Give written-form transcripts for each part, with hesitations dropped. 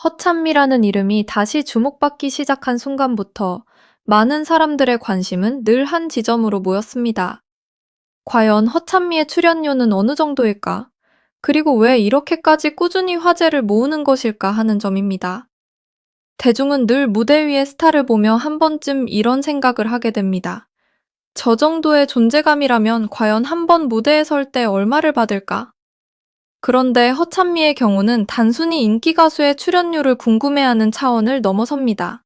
허찬미라는 이름이 다시 주목받기 시작한 순간부터 많은 사람들의 관심은 늘 한 지점으로 모였습니다. 과연 허찬미의 출연료는 어느 정도일까? 그리고 왜 이렇게까지 꾸준히 화제를 모으는 것일까 하는 점입니다. 대중은 늘 무대 위의 스타를 보며 한 번쯤 이런 생각을 하게 됩니다. 저 정도의 존재감이라면 과연 한 번 무대에 설 때 얼마를 받을까? 그런데 허찬미의 경우는 단순히 인기 가수의 출연료를 궁금해하는 차원을 넘어섭니다.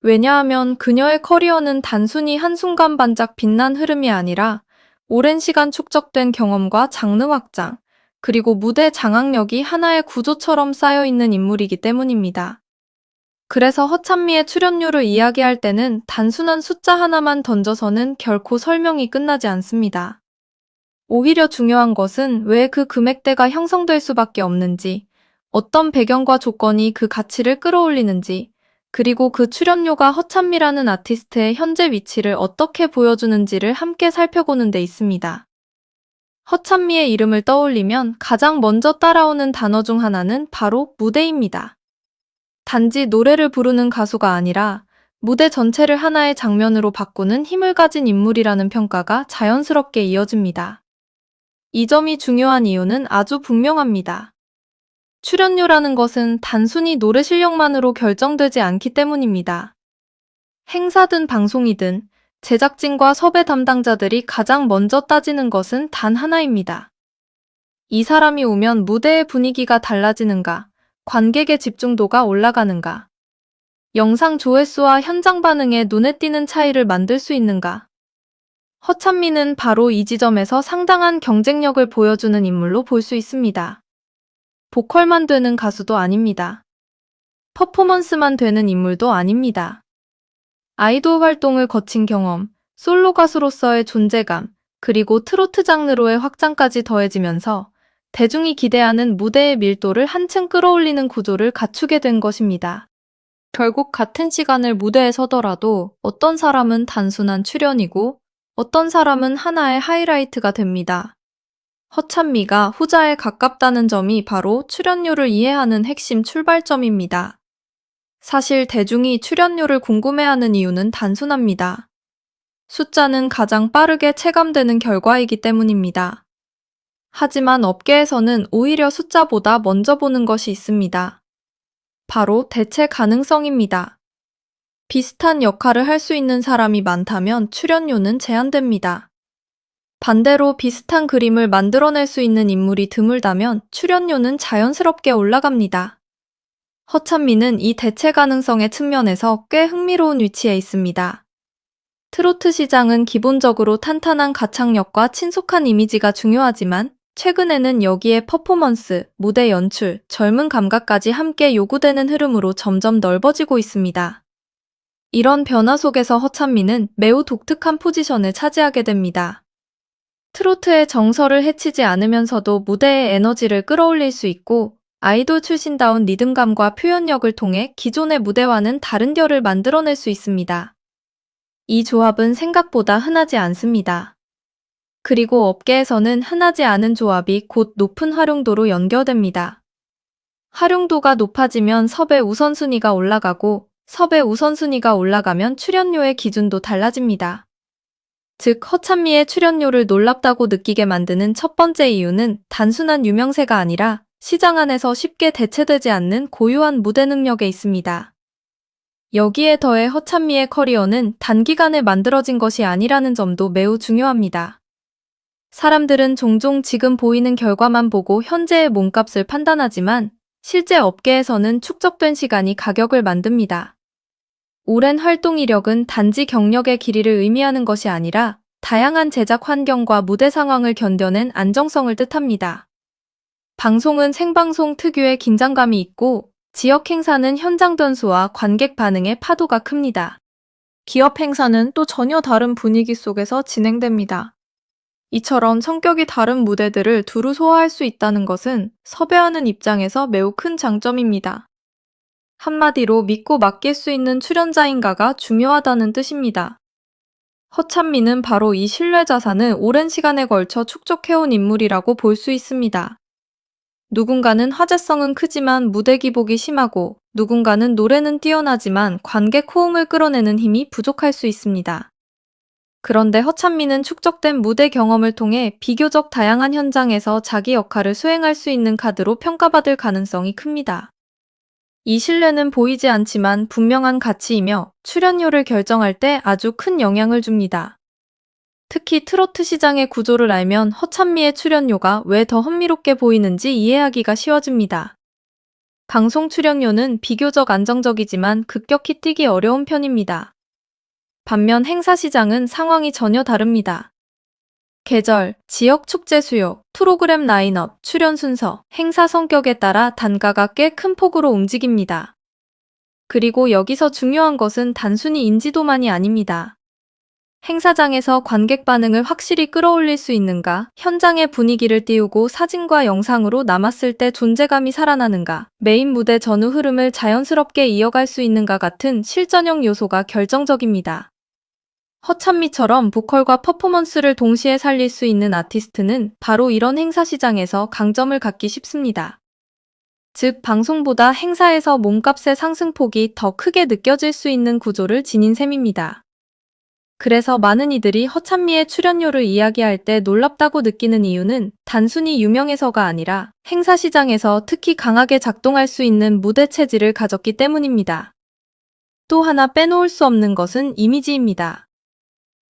왜냐하면 그녀의 커리어는 단순히 한순간 반짝 빛난 흐름이 아니라 오랜 시간 축적된 경험과 장르 확장, 그리고 무대 장악력이 하나의 구조처럼 쌓여있는 인물이기 때문입니다. 그래서 허찬미의 출연료를 이야기할 때는 단순한 숫자 하나만 던져서는 결코 설명이 끝나지 않습니다. 오히려 중요한 것은 왜 그 금액대가 형성될 수밖에 없는지, 어떤 배경과 조건이 그 가치를 끌어올리는지, 그리고 그 출연료가 허찬미라는 아티스트의 현재 위치를 어떻게 보여주는지를 함께 살펴보는 데 있습니다. 허찬미의 이름을 떠올리면 가장 먼저 따라오는 단어 중 하나는 바로 무대입니다. 단지 노래를 부르는 가수가 아니라 무대 전체를 하나의 장면으로 바꾸는 힘을 가진 인물이라는 평가가 자연스럽게 이어집니다. 이 점이 중요한 이유는 아주 분명합니다. 출연료라는 것은 단순히 노래 실력만으로 결정되지 않기 때문입니다. 행사든 방송이든 제작진과 섭외 담당자들이 가장 먼저 따지는 것은 단 하나입니다. 이 사람이 오면 무대의 분위기가 달라지는가, 관객의 집중도가 올라가는가, 영상 조회수와 현장 반응에 눈에 띄는 차이를 만들 수 있는가. 허찬미는 바로 이 지점에서 상당한 경쟁력을 보여주는 인물로 볼 수 있습니다. 보컬만 되는 가수도 아닙니다. 퍼포먼스만 되는 인물도 아닙니다. 아이돌 활동을 거친 경험, 솔로 가수로서의 존재감, 그리고 트로트 장르로의 확장까지 더해지면서 대중이 기대하는 무대의 밀도를 한층 끌어올리는 구조를 갖추게 된 것입니다. 결국 같은 시간을 무대에 서더라도 어떤 사람은 단순한 출연이고 어떤 사람은 하나의 하이라이트가 됩니다. 허찬미가 후자에 가깝다는 점이 바로 출연료를 이해하는 핵심 출발점입니다. 사실 대중이 출연료를 궁금해하는 이유는 단순합니다. 숫자는 가장 빠르게 체감되는 결과이기 때문입니다. 하지만 업계에서는 오히려 숫자보다 먼저 보는 것이 있습니다. 바로 대체 가능성입니다. 비슷한 역할을 할 수 있는 사람이 많다면 출연료는 제한됩니다. 반대로 비슷한 그림을 만들어낼 수 있는 인물이 드물다면 출연료는 자연스럽게 올라갑니다. 허찬미는 이 대체 가능성의 측면에서 꽤 흥미로운 위치에 있습니다. 트로트 시장은 기본적으로 탄탄한 가창력과 친숙한 이미지가 중요하지만 최근에는 여기에 퍼포먼스, 무대 연출, 젊은 감각까지 함께 요구되는 흐름으로 점점 넓어지고 있습니다. 이런 변화 속에서 허찬미는 매우 독특한 포지션을 차지하게 됩니다. 트로트의 정서를 해치지 않으면서도 무대의 에너지를 끌어올릴 수 있고 아이돌 출신다운 리듬감과 표현력을 통해 기존의 무대와는 다른 결을 만들어낼 수 있습니다. 이 조합은 생각보다 흔하지 않습니다. 그리고 업계에서는 흔하지 않은 조합이 곧 높은 활용도로 연결됩니다. 활용도가 높아지면 섭외 우선순위가 올라가고 섭외 우선순위가 올라가면 출연료의 기준도 달라집니다. 즉, 허찬미의 출연료를 놀랍다고 느끼게 만드는 첫 번째 이유는 단순한 유명세가 아니라 시장 안에서 쉽게 대체되지 않는 고유한 무대 능력에 있습니다. 여기에 더해 허찬미의 커리어는 단기간에 만들어진 것이 아니라는 점도 매우 중요합니다. 사람들은 종종 지금 보이는 결과만 보고 현재의 몸값을 판단하지만 실제 업계에서는 축적된 시간이 가격을 만듭니다. 오랜 활동 이력은 단지 경력의 길이를 의미하는 것이 아니라 다양한 제작 환경과 무대 상황을 견뎌낸 안정성을 뜻합니다. 방송은 생방송 특유의 긴장감이 있고 지역 행사는 현장 변수와 관객 반응의 파도가 큽니다. 기업 행사는 또 전혀 다른 분위기 속에서 진행됩니다. 이처럼 성격이 다른 무대들을 두루 소화할 수 있다는 것은 섭외하는 입장에서 매우 큰 장점입니다. 한마디로 믿고 맡길 수 있는 출연자인가가 중요하다는 뜻입니다. 허찬미는 바로 이 신뢰 자산을 오랜 시간에 걸쳐 축적해온 인물이라고 볼 수 있습니다. 누군가는 화제성은 크지만 무대 기복이 심하고, 누군가는 노래는 뛰어나지만 관객 호응을 끌어내는 힘이 부족할 수 있습니다. 그런데 허찬미는 축적된 무대 경험을 통해 비교적 다양한 현장에서 자기 역할을 수행할 수 있는 카드로 평가받을 가능성이 큽니다. 이 신뢰는 보이지 않지만 분명한 가치이며 출연료를 결정할 때 아주 큰 영향을 줍니다. 특히 트로트 시장의 구조를 알면 허찬미의 출연료가 왜 더 흥미롭게 보이는지 이해하기가 쉬워집니다. 방송 출연료는 비교적 안정적이지만 급격히 뛰기 어려운 편입니다. 반면 행사 시장은 상황이 전혀 다릅니다. 계절, 지역 축제 수요, 프로그램 라인업, 출연 순서, 행사 성격에 따라 단가가 꽤 큰 폭으로 움직입니다. 그리고 여기서 중요한 것은 단순히 인지도만이 아닙니다. 행사장에서 관객 반응을 확실히 끌어올릴 수 있는가, 현장의 분위기를 띄우고 사진과 영상으로 남았을 때 존재감이 살아나는가, 메인 무대 전후 흐름을 자연스럽게 이어갈 수 있는가 같은 실전형 요소가 결정적입니다. 허찬미처럼 보컬과 퍼포먼스를 동시에 살릴 수 있는 아티스트는 바로 이런 행사 시장에서 강점을 갖기 쉽습니다. 즉, 방송보다 행사에서 몸값의 상승폭이 더 크게 느껴질 수 있는 구조를 지닌 셈입니다. 그래서 많은 이들이 허찬미의 출연료를 이야기할 때 놀랍다고 느끼는 이유는 단순히 유명해서가 아니라 행사 시장에서 특히 강하게 작동할 수 있는 무대 체질을 가졌기 때문입니다. 또 하나 빼놓을 수 없는 것은 이미지입니다.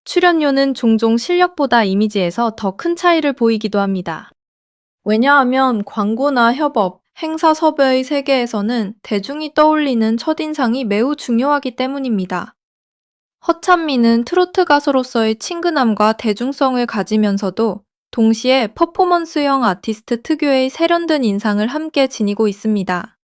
출연료는 종종 실력보다 이미지에서 더 큰 차이를 보이기도 합니다. 왜냐하면 광고나 협업, 행사 섭외의 세계에서는 대중이 떠올리는 첫인상이 매우 중요하기 때문입니다. 허찬미는 트로트 가수로서의 친근함과 대중성을 가지면서도 동시에 퍼포먼스형 아티스트 특유의 세련된 인상을 함께 지니고 있습니다.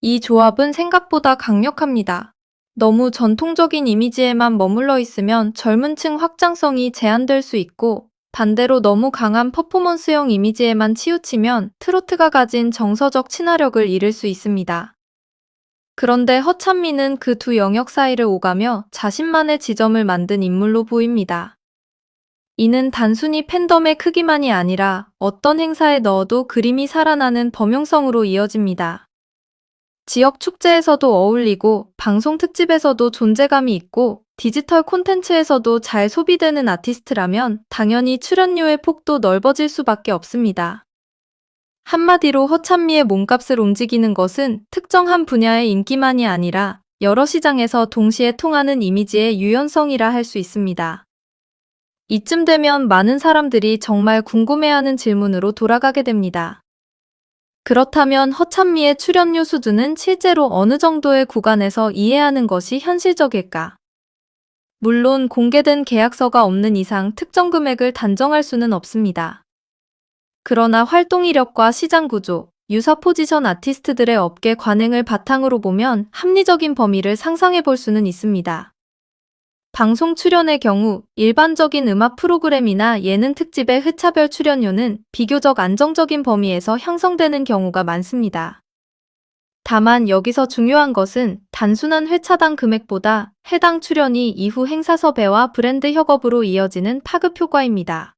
이 조합은 생각보다 강력합니다. 너무 전통적인 이미지에만 머물러 있으면 젊은 층 확장성이 제한될 수 있고, 반대로 너무 강한 퍼포먼스형 이미지에만 치우치면 트로트가 가진 정서적 친화력을 잃을 수 있습니다. 그런데 허찬미는 그 두 영역 사이를 오가며 자신만의 지점을 만든 인물로 보입니다. 이는 단순히 팬덤의 크기만이 아니라 어떤 행사에 넣어도 그림이 살아나는 범용성으로 이어집니다. 지역 축제에서도 어울리고 방송 특집에서도 존재감이 있고 디지털 콘텐츠에서도 잘 소비되는 아티스트라면 당연히 출연료의 폭도 넓어질 수밖에 없습니다. 한마디로 허찬미의 몸값을 움직이는 것은 특정 한 분야의 인기만이 아니라 여러 시장에서 동시에 통하는 이미지의 유연성이라 할 수 있습니다. 이쯤 되면 많은 사람들이 정말 궁금해하는 질문으로 돌아가게 됩니다. 그렇다면 허찬미의 출연료 수준은 실제로 어느 정도의 구간에서 이해하는 것이 현실적일까? 물론 공개된 계약서가 없는 이상 특정 금액을 단정할 수는 없습니다. 그러나 활동 이력과 시장 구조, 유사 포지션 아티스트들의 업계 관행을 바탕으로 보면 합리적인 범위를 상상해 볼 수는 있습니다. 방송 출연의 경우 일반적인 음악 프로그램이나 예능 특집의 회차별 출연료는 비교적 안정적인 범위에서 형성되는 경우가 많습니다. 다만 여기서 중요한 것은 단순한 회차당 금액보다 해당 출연이 이후 행사 섭외와 브랜드 협업으로 이어지는 파급 효과입니다.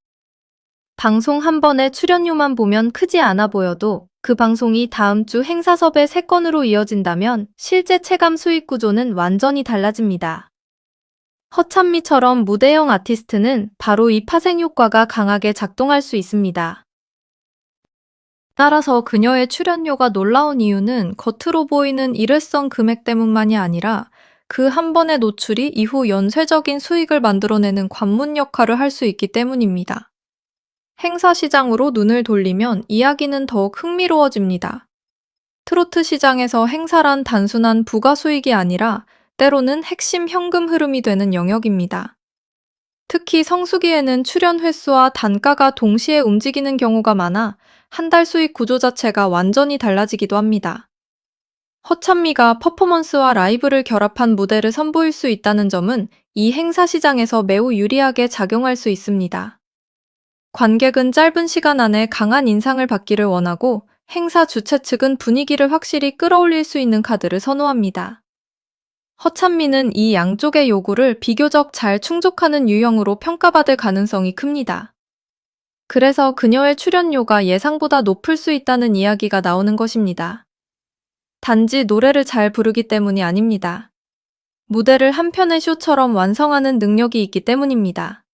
방송 한 번의 출연료만 보면 크지 않아 보여도 그 방송이 다음 주 행사 섭외 3건으로 이어진다면 실제 체감 수익 구조는 완전히 달라집니다. 허찬미처럼 무대형 아티스트는 바로 이 파생 효과가 강하게 작동할 수 있습니다. 따라서 그녀의 출연료가 놀라운 이유는 겉으로 보이는 일회성 금액 때문만이 아니라 그 한 번의 노출이 이후 연쇄적인 수익을 만들어내는 관문 역할을 할 수 있기 때문입니다. 행사 시장으로 눈을 돌리면 이야기는 더욱 흥미로워집니다. 트로트 시장에서 행사란 단순한 부가 수익이 아니라 때로는 핵심 현금 흐름이 되는 영역입니다. 특히 성수기에는 출연 횟수와 단가가 동시에 움직이는 경우가 많아 한 달 수익 구조 자체가 완전히 달라지기도 합니다. 허찬미가 퍼포먼스와 라이브를 결합한 무대를 선보일 수 있다는 점은 이 행사 시장에서 매우 유리하게 작용할 수 있습니다. 관객은 짧은 시간 안에 강한 인상을 받기를 원하고 행사 주최 측은 분위기를 확실히 끌어올릴 수 있는 카드를 선호합니다. 허찬미는 이 양쪽의 요구를 비교적 잘 충족하는 유형으로 평가받을 가능성이 큽니다. 그래서 그녀의 출연료가 예상보다 높을 수 있다는 이야기가 나오는 것입니다. 단지 노래를 잘 부르기 때문이 아닙니다. 무대를 한 편의 쇼처럼 완성하는 능력이 있기 때문입니다.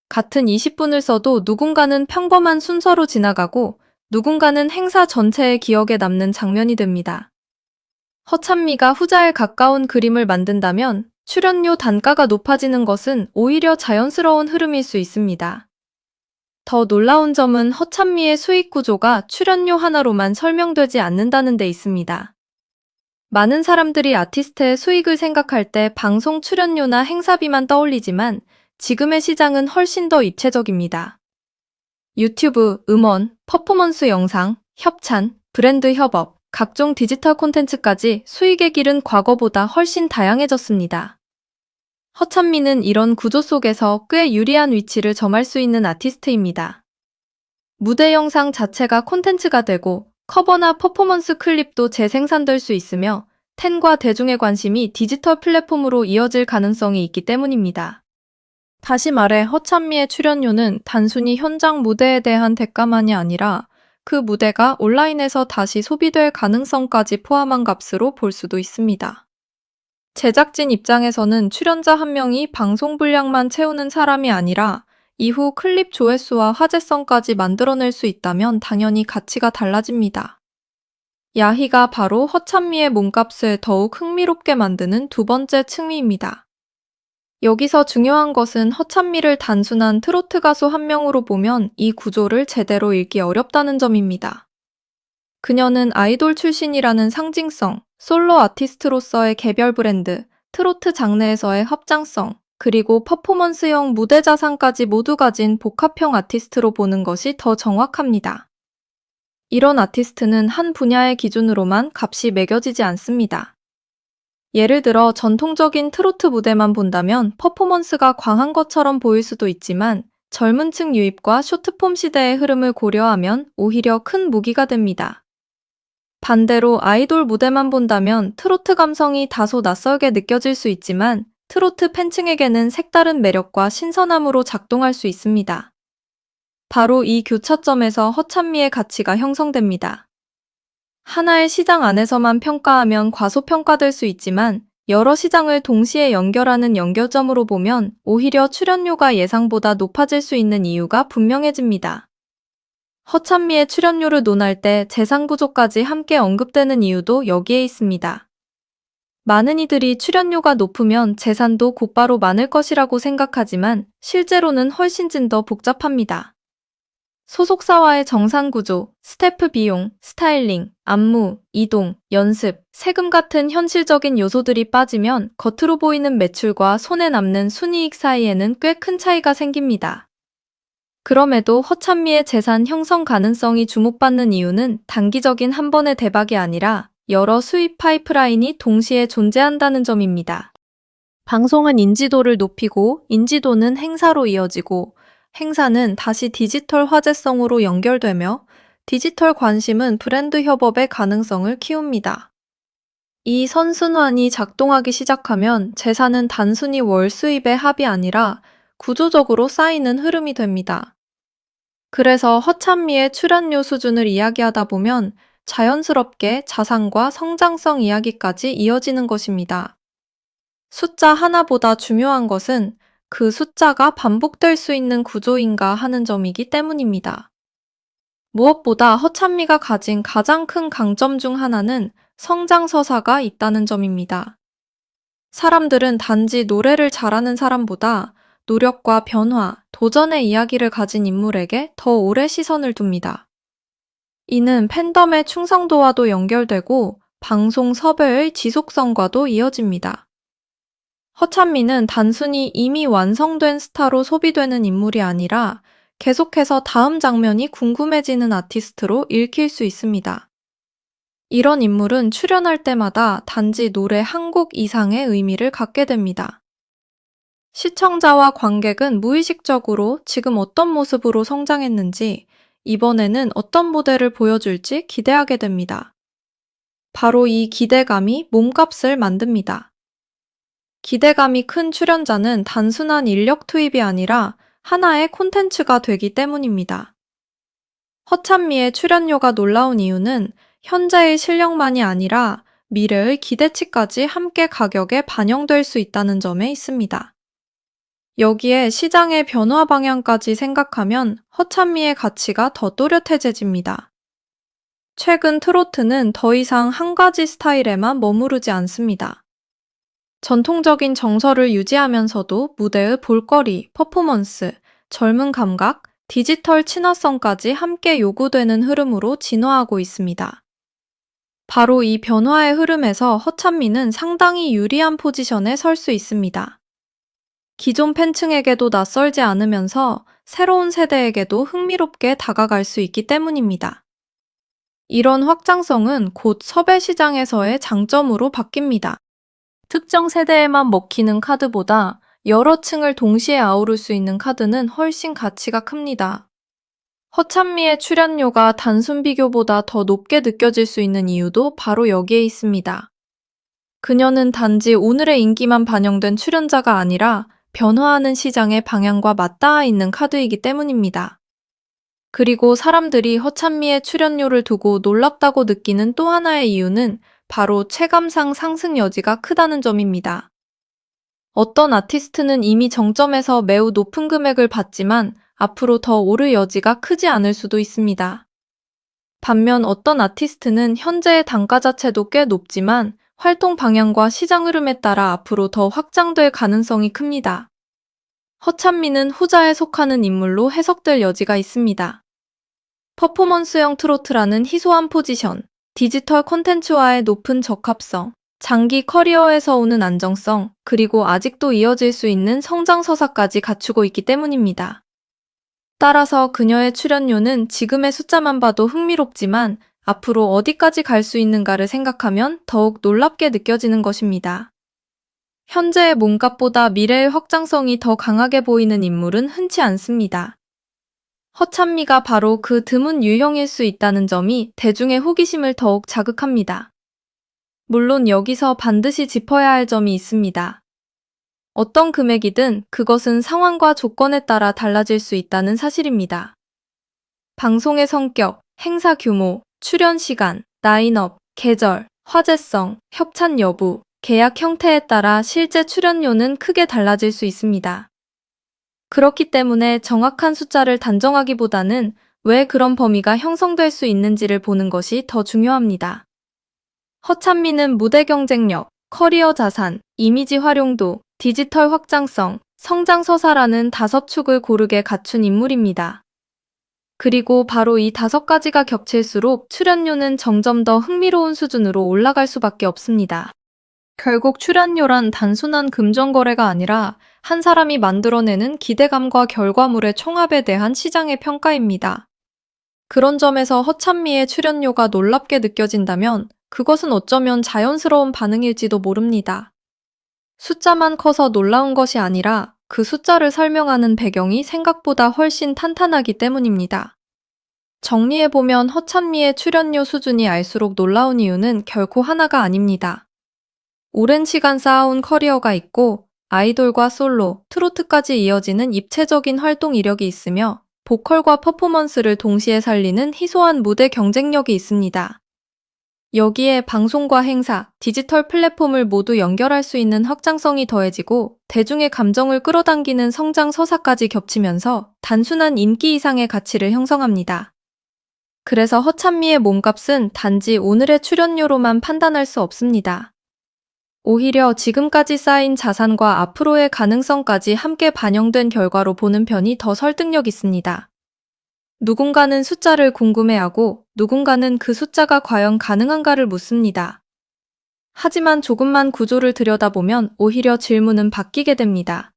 같은 20분을 써도 누군가는 평범한 순서로 지나가고 누군가는 행사 전체의 기억에 남는 장면이 됩니다. 허찬미가 후자에 가까운 그림을 만든다면 출연료 단가가 높아지는 것은 오히려 자연스러운 흐름일 수 있습니다. 더 놀라운 점은 허찬미의 수익 구조가 출연료 하나로만 설명되지 않는다는 데 있습니다. 많은 사람들이 아티스트의 수익을 생각할 때 방송 출연료나 행사비만 떠올리지만 지금의 시장은 훨씬 더 입체적입니다. 유튜브, 음원, 퍼포먼스 영상, 협찬, 브랜드 협업, 각종 디지털 콘텐츠까지 수익의 길은 과거보다 훨씬 다양해졌습니다. 허찬미는 이런 구조 속에서 꽤 유리한 위치를 점할 수 있는 아티스트입니다. 무대 영상 자체가 콘텐츠가 되고 커버나 퍼포먼스 클립도 재생산될 수 있으며 팬과 대중의 관심이 디지털 플랫폼으로 이어질 가능성이 있기 때문입니다. 다시 말해 허찬미의 출연료는 단순히 현장 무대에 대한 대가만이 아니라 그 무대가 온라인에서 다시 소비될 가능성까지 포함한 값으로 볼 수도 있습니다. 제작진 입장에서는 출연자 한 명이 방송 분량만 채우는 사람이 아니라 이후 클립 조회수와 화제성까지 만들어낼 수 있다면 당연히 가치가 달라집니다. 야희가 바로 허찬미의 몸값을 더욱 흥미롭게 만드는 두 번째 층위입니다. 여기서 중요한 것은 허찬미를 단순한 트로트 가수 한 명으로 보면 이 구조를 제대로 읽기 어렵다는 점입니다. 그녀는 아이돌 출신이라는 상징성, 솔로 아티스트로서의 개별 브랜드, 트로트 장르에서의 확장성, 그리고 퍼포먼스형 무대 자산까지 모두 가진 복합형 아티스트로 보는 것이 더 정확합니다. 이런 아티스트는 한 분야의 기준으로만 값이 매겨지지 않습니다. 예를 들어 전통적인 트로트 무대만 본다면 퍼포먼스가 광한 것처럼 보일 수도 있지만 젊은 층 유입과 쇼트폼 시대의 흐름을 고려하면 오히려 큰 무기가 됩니다. 반대로 아이돌 무대만 본다면 트로트 감성이 다소 낯설게 느껴질 수 있지만 트로트 팬층에게는 색다른 매력과 신선함으로 작동할 수 있습니다. 바로 이 교차점에서 허찬미의 가치가 형성됩니다. 하나의 시장 안에서만 평가하면 과소평가될 수 있지만 여러 시장을 동시에 연결하는 연결점으로 보면 오히려 출연료가 예상보다 높아질 수 있는 이유가 분명해집니다. 허찬미의 출연료를 논할 때 재산 구조까지 함께 언급되는 이유도 여기에 있습니다. 많은 이들이 출연료가 높으면 재산도 곧바로 많을 것이라고 생각하지만 실제로는 훨씬 더 복잡합니다. 소속사와의 정산구조, 스태프 비용, 스타일링, 안무, 이동, 연습, 세금 같은 현실적인 요소들이 빠지면 겉으로 보이는 매출과 손에 남는 순이익 사이에는 꽤 큰 차이가 생깁니다. 그럼에도 허찬미의 재산 형성 가능성이 주목받는 이유는 단기적인 한 번의 대박이 아니라 여러 수입 파이프라인이 동시에 존재한다는 점입니다. 방송은 인지도를 높이고 인지도는 행사로 이어지고 행사는 다시 디지털 화제성으로 연결되며 디지털 관심은 브랜드 협업의 가능성을 키웁니다. 이 선순환이 작동하기 시작하면 재산은 단순히 월 수입의 합이 아니라 구조적으로 쌓이는 흐름이 됩니다. 그래서 허찬미의 출연료 수준을 이야기하다 보면 자연스럽게 자산과 성장성 이야기까지 이어지는 것입니다. 숫자 하나보다 중요한 것은 그 숫자가 반복될 수 있는 구조인가 하는 점이기 때문입니다. 무엇보다 허찬미가 가진 가장 큰 강점 중 하나는 성장서사가 있다는 점입니다. 사람들은 단지 노래를 잘하는 사람보다 노력과 변화, 도전의 이야기를 가진 인물에게 더 오래 시선을 둡니다. 이는 팬덤의 충성도와도 연결되고 방송 섭외의 지속성과도 이어집니다. 허찬미는 단순히 이미 완성된 스타로 소비되는 인물이 아니라 계속해서 다음 장면이 궁금해지는 아티스트로 읽힐 수 있습니다. 이런 인물은 출연할 때마다 단지 노래 한 곡 이상의 의미를 갖게 됩니다. 시청자와 관객은 무의식적으로 지금 어떤 모습으로 성장했는지, 이번에는 어떤 무대를 보여줄지 기대하게 됩니다. 바로 이 기대감이 몸값을 만듭니다. 기대감이 큰 출연자는 단순한 인력 투입이 아니라 하나의 콘텐츠가 되기 때문입니다. 허찬미의 출연료가 놀라운 이유는 현재의 실력만이 아니라 미래의 기대치까지 함께 가격에 반영될 수 있다는 점에 있습니다. 여기에 시장의 변화 방향까지 생각하면 허찬미의 가치가 더 또렷해집니다. 최근 트로트는 더 이상 한 가지 스타일에만 머무르지 않습니다. 전통적인 정서를 유지하면서도 무대의 볼거리, 퍼포먼스, 젊은 감각, 디지털 친화성까지 함께 요구되는 흐름으로 진화하고 있습니다. 바로 이 변화의 흐름에서 허찬미는 상당히 유리한 포지션에 설 수 있습니다. 기존 팬층에게도 낯설지 않으면서 새로운 세대에게도 흥미롭게 다가갈 수 있기 때문입니다. 이런 확장성은 곧 섭외 시장에서의 장점으로 바뀝니다. 특정 세대에만 먹히는 카드보다 여러 층을 동시에 아우를 수 있는 카드는 훨씬 가치가 큽니다. 허찬미의 출연료가 단순 비교보다 더 높게 느껴질 수 있는 이유도 바로 여기에 있습니다. 그녀는 단지 오늘의 인기만 반영된 출연자가 아니라 변화하는 시장의 방향과 맞닿아 있는 카드이기 때문입니다. 그리고 사람들이 허찬미의 출연료를 두고 놀랍다고 느끼는 또 하나의 이유는 바로 체감상 상승 여지가 크다는 점입니다. 어떤 아티스트는 이미 정점에서 매우 높은 금액을 받지만 앞으로 더 오를 여지가 크지 않을 수도 있습니다. 반면 어떤 아티스트는 현재의 단가 자체도 꽤 높지만 활동 방향과 시장 흐름에 따라 앞으로 더 확장될 가능성이 큽니다. 허찬미는 후자에 속하는 인물로 해석될 여지가 있습니다. 퍼포먼스형 트로트라는 희소한 포지션, 디지털 콘텐츠와의 높은 적합성, 장기 커리어에서 오는 안정성, 그리고 아직도 이어질 수 있는 성장 서사까지 갖추고 있기 때문입니다. 따라서 그녀의 출연료는 지금의 숫자만 봐도 흥미롭지만 앞으로 어디까지 갈 수 있는가를 생각하면 더욱 놀랍게 느껴지는 것입니다. 현재의 몸값보다 미래의 확장성이 더 강하게 보이는 인물은 흔치 않습니다. 허찬미가 바로 그 드문 유형일 수 있다는 점이 대중의 호기심을 더욱 자극합니다. 물론 여기서 반드시 짚어야 할 점이 있습니다. 어떤 금액이든 그것은 상황과 조건에 따라 달라질 수 있다는 사실입니다. 방송의 성격, 행사 규모, 출연 시간, 라인업, 계절, 화제성, 협찬 여부, 계약 형태에 따라 실제 출연료는 크게 달라질 수 있습니다. 그렇기 때문에 정확한 숫자를 단정하기보다는 왜 그런 범위가 형성될 수 있는지를 보는 것이 더 중요합니다. 허찬미는 무대 경쟁력, 커리어 자산, 이미지 활용도, 디지털 확장성, 성장 서사라는 5축을 고르게 갖춘 인물입니다. 그리고 바로 이 5가지가 겹칠수록 출연료는 점점 더 흥미로운 수준으로 올라갈 수밖에 없습니다. 결국 출연료란 단순한 금전거래가 아니라 한 사람이 만들어내는 기대감과 결과물의 총합에 대한 시장의 평가입니다. 그런 점에서 허찬미의 출연료가 놀랍게 느껴진다면 그것은 어쩌면 자연스러운 반응일지도 모릅니다. 숫자만 커서 놀라운 것이 아니라 그 숫자를 설명하는 배경이 생각보다 훨씬 탄탄하기 때문입니다. 정리해보면 허찬미의 출연료 수준이 알수록 놀라운 이유는 결코 하나가 아닙니다. 오랜 시간 쌓아온 커리어가 있고 아이돌과 솔로, 트로트까지 이어지는 입체적인 활동 이력이 있으며 보컬과 퍼포먼스를 동시에 살리는 희소한 무대 경쟁력이 있습니다. 여기에 방송과 행사, 디지털 플랫폼을 모두 연결할 수 있는 확장성이 더해지고 대중의 감정을 끌어당기는 성장 서사까지 겹치면서 단순한 인기 이상의 가치를 형성합니다. 그래서 허찬미의 몸값은 단지 오늘의 출연료로만 판단할 수 없습니다. 오히려 지금까지 쌓인 자산과 앞으로의 가능성까지 함께 반영된 결과로 보는 편이 더 설득력 있습니다. 누군가는 숫자를 궁금해하고 누군가는 그 숫자가 과연 가능한가를 묻습니다. 하지만 조금만 구조를 들여다보면 오히려 질문은 바뀌게 됩니다.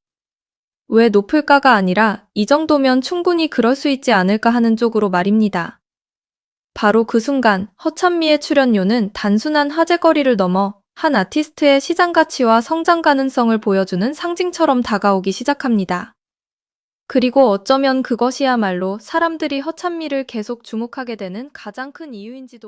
왜 높을까가 아니라 이 정도면 충분히 그럴 수 있지 않을까 하는 쪽으로 말입니다. 바로 그 순간 허찬미의 출연료는 단순한 화제거리를 넘어 한 아티스트의 시장 가치와 성장 가능성을 보여주는 상징처럼 다가오기 시작합니다. 그리고 어쩌면 그것이야말로 사람들이 허찬미를 계속 주목하게 되는 가장 큰 이유인지도